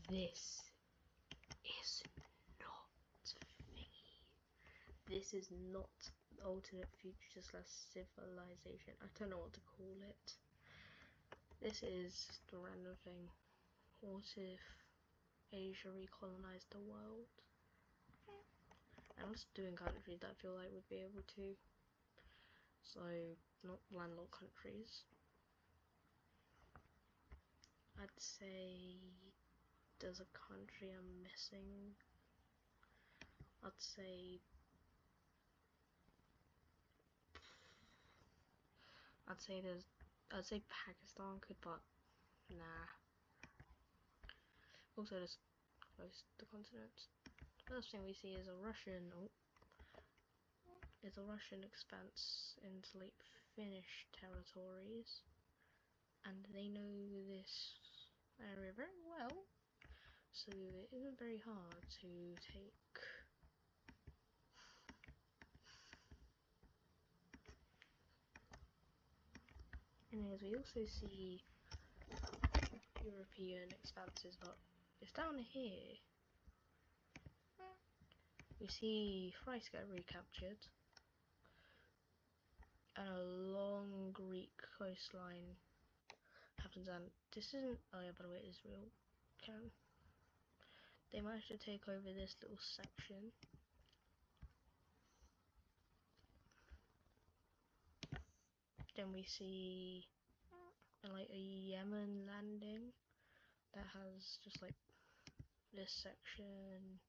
this is not thingy. This is not alternate future / civilization. I don't know what to call it. This is the random thing. What if Asia recolonized the world? And I'm just doing countries that I feel like would be able to. So, not landlocked countries. I'd say there's a country I'm missing. I'd say Pakistan could, but nah. Also, just close the continents. First thing we see is a Russian. Is a Russian expanse into like Finnish territories, and they know this area very well, so it isn't very hard to take. Anyways, we also see European expanses, but it's down here. We see Thrice get recaptured, and a long Greek coastline happens, and this isn't. Oh yeah, by the way, Israel can. They managed to take over this little section. Then we see like a Yemen landing that has just like this section,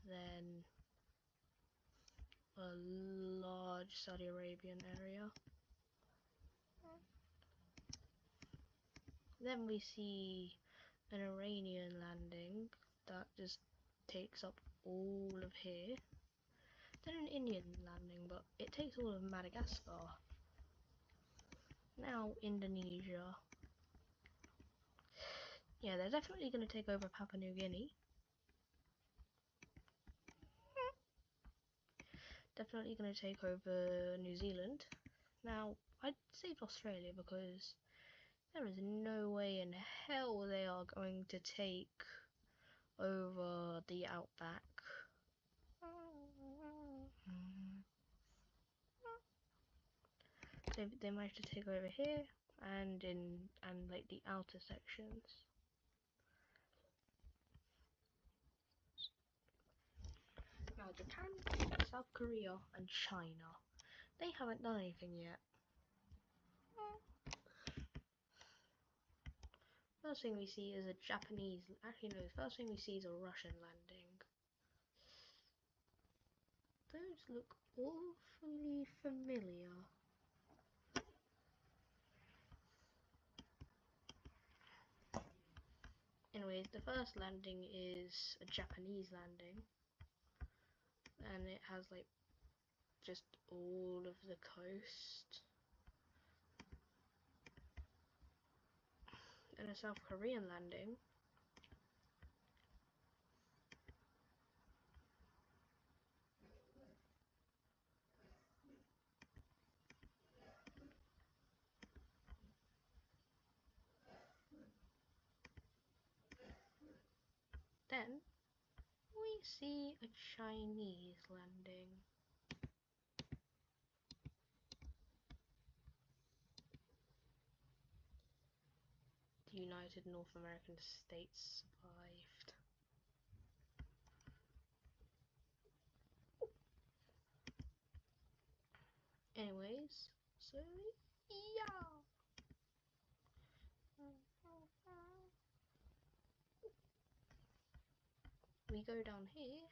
then a large Saudi Arabian area. Then we see an Iranian landing that just takes up all of here. Then an Indian landing, but it takes all of Madagascar. Now Indonesia. Yeah, they're definitely going to take over Papua New Guinea. Definitely going to take over New Zealand. Now, I'd save Australia because there is no way in hell they are going to take over the outback. So they managed to take over here and like the outer sections. Now Japan, South Korea, and China. They haven't done anything yet. First thing we see is a Japanese. Actually, no. The first thing we see is a Russian landing. Those look awfully familiar. Anyways, the first landing is a Japanese landing, and it has like just all of the coast. And a South Korean landing. Then we see a Chinese landing. The United North American States survived. Anyways, so yeah. We go down here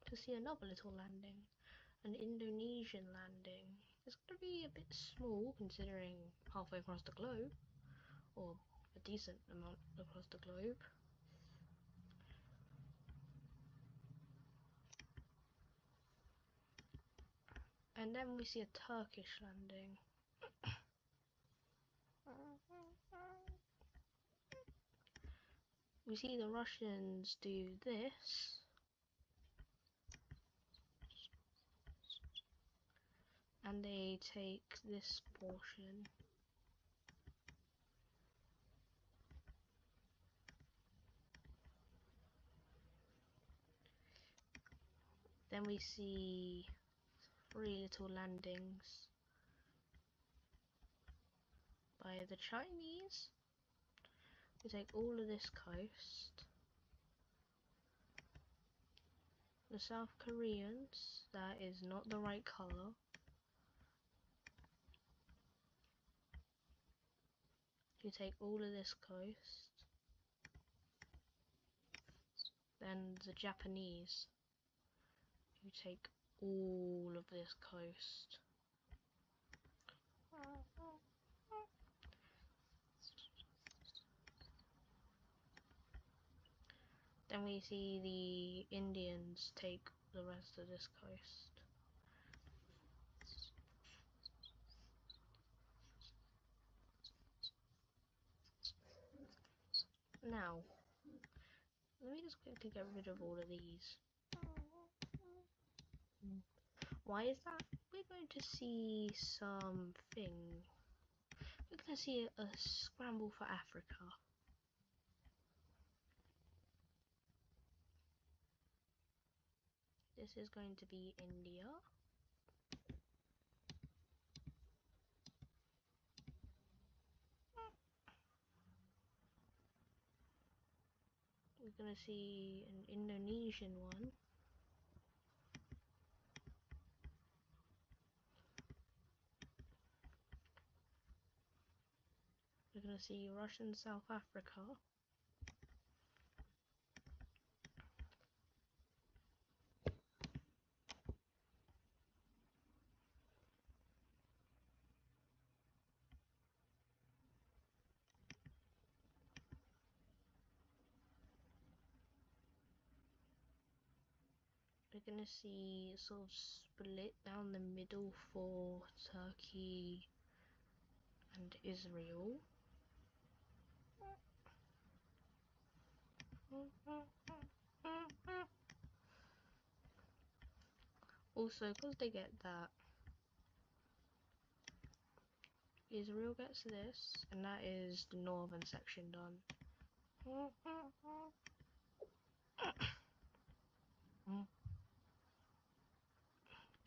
to see another little landing, an Indonesian landing. It's going to be a bit small considering halfway across the globe, or a decent amount across the globe. And then we see a Turkish landing. We see the Russians do this. And they take this portion. Then we see 3 little landings by the Chinese. We take all of this coast. The South Koreans, that is not the right colour. You take all of this coast. Then the Japanese, you take all of this coast. Then we see the Indians take the rest of this coast. Now, let me just quickly get rid of all of these. Why is that? We're going to see something. We're going to see a scramble for Africa. This is going to be India. We're going to see an Indonesian one. We're going to see Russian South Africa. We're going to see sort of split down the middle for Turkey and Israel. Also, because they get that, Israel gets this, and that is the northern section done.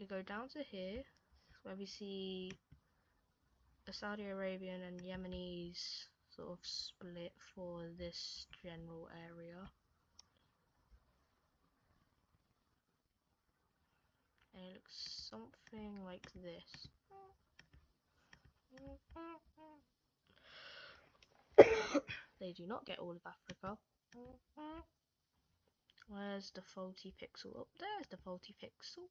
We go down to here, where we see the Saudi Arabian and Yemenis sort of split for this general area. And it looks something like this. They do not get all of Africa. Where's the faulty pixel? Oh, there's the faulty pixel.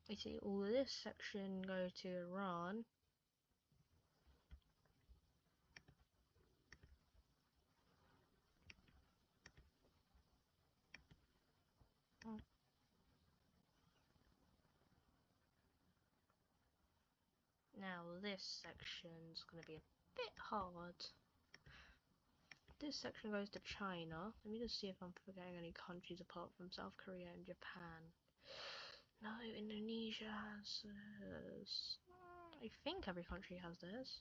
We see all of this section go to Iran. Now this section's going to be a bit hard. This section goes to China. Let me just see if I'm forgetting any countries apart from South Korea and Japan. No, Indonesia has theirs. I think every country has theirs.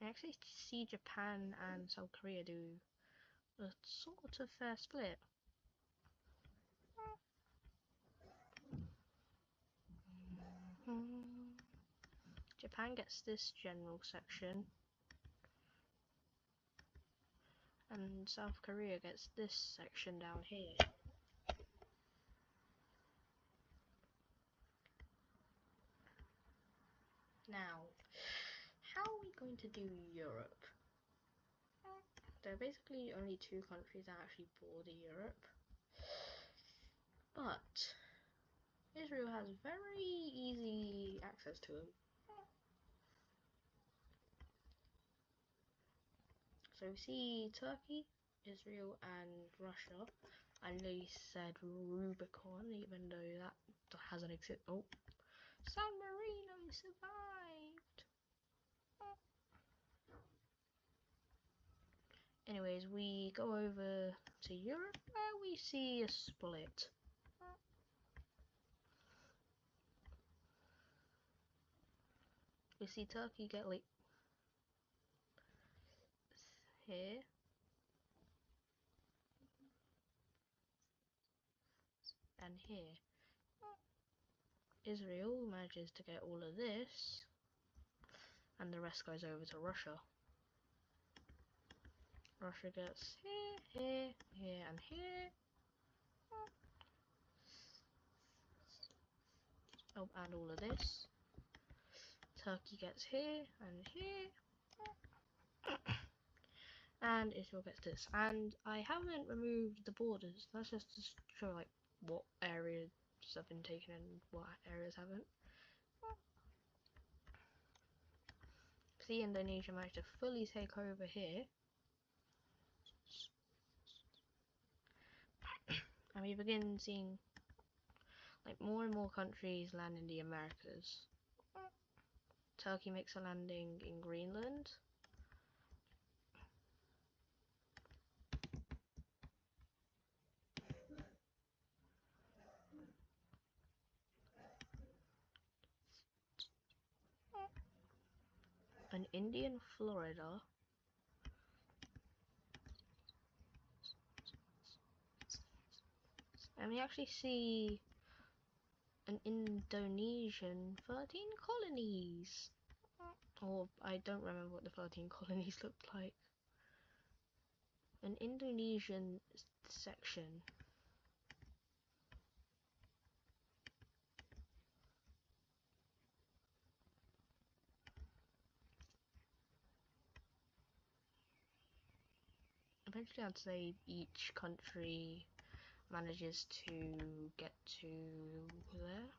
I actually see Japan and South Korea do a sort of fair split. Japan gets this general section, and South Korea gets this section down here. Now, how are we going to do Europe? There are basically only 2 countries that actually border Europe, but Israel has very easy access to them. So we see Turkey, Israel and Russia. I nearly said Rubicon, even though that hasn't existed. Oh, San Marino survived! Anyways, we go over to Europe, where we see a split. We see Turkey get like here, and here. Israel manages to get all of this, and the rest goes over to Russia. Russia gets here, here, here, and here. Oh, and all of this. Turkey gets here and here. And Israel gets this. And I haven't removed the borders. That's just to show like what areas have been taken and what areas haven't. See, Indonesia managed to fully take over here. And we begin seeing like more and more countries land in the Americas. Turkey makes a landing in Greenland. An Indian Florida. And we actually see an Indonesian 13 colonies. Or I don't remember what the 13 colonies looked like. An Indonesian section. Eventually I'd say each country manages to get to there.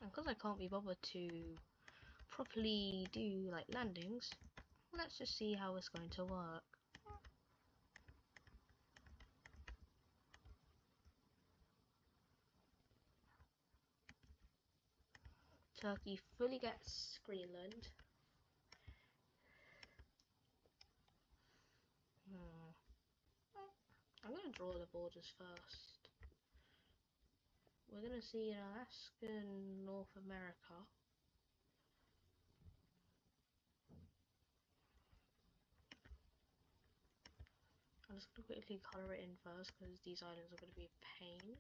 And because I can't be bothered to properly do like landings, let's just see how it's going to work. Turkey fully gets Greenland. I'm going to draw the borders first. We're going to see Alaska and North America. I'm just going to quickly colour it in first because these islands are going to be a pain.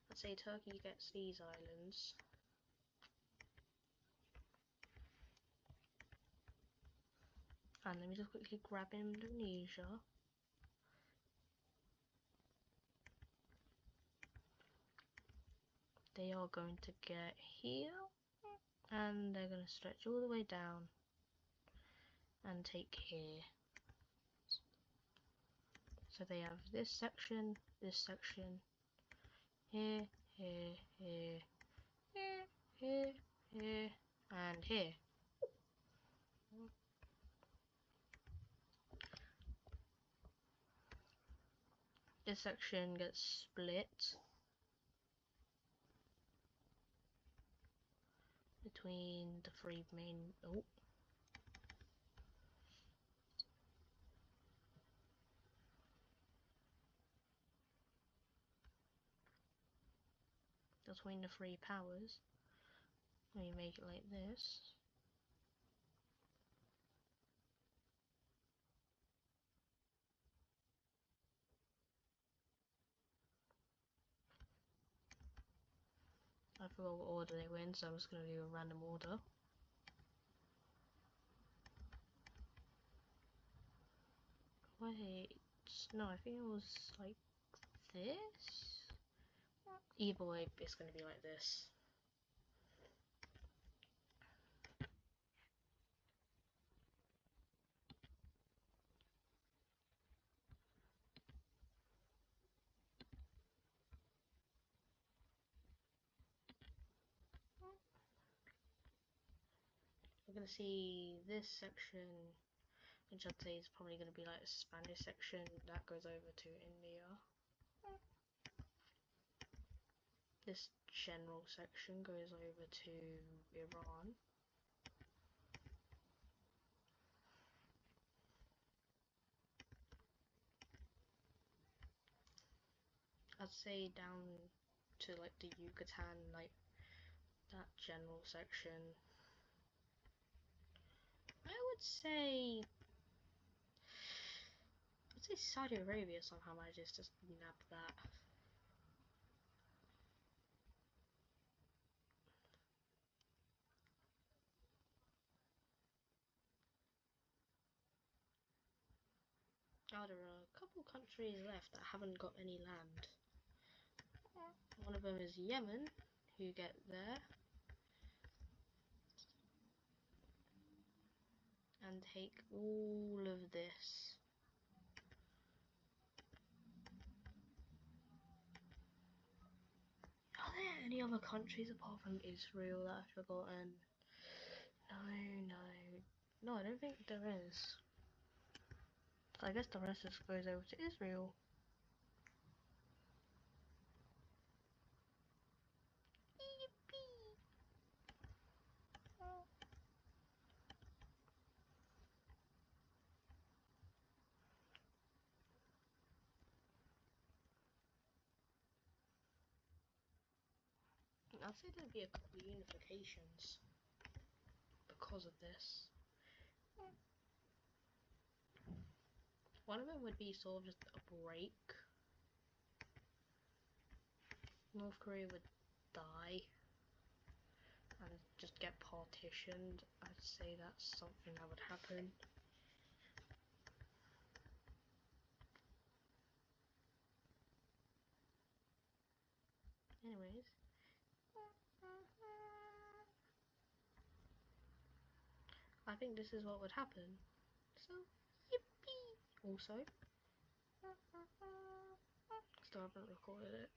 Let's say Turkey gets these islands. And let me just quickly grab Indonesia. They are going to get here. And they're going to stretch all the way down. And take here. So they have this section, here, here, here, here, here, here, and here. This section gets split between the three main. Oh. Between the three powers. We make it like this. I forgot what order they went, so I'm just going to do a random order. Wait, no, I think it was like this? Either way, it's going to be like this. We're going to see this section, which I'd say is probably going to be like a Spanish section, that goes over to India. This general section goes over to Iran. I'd say down to like the Yucatan, like that general section. I would say Saudi Arabia somehow manages to nab that. Oh, there are a couple countries left that haven't got any land. One of them is Yemen, who get there and take all of this. Are there any other countries apart from Israel that I've forgotten? No, I don't think there is. I guess the rest just goes over to Israel. I'd say there'd be a couple of unifications because of this. One of them would be sort of just a break. North Korea would die and just get partitioned. I'd say that's something that would happen. Anyways. I think this is what would happen. So, yippee! Also, still haven't recorded it.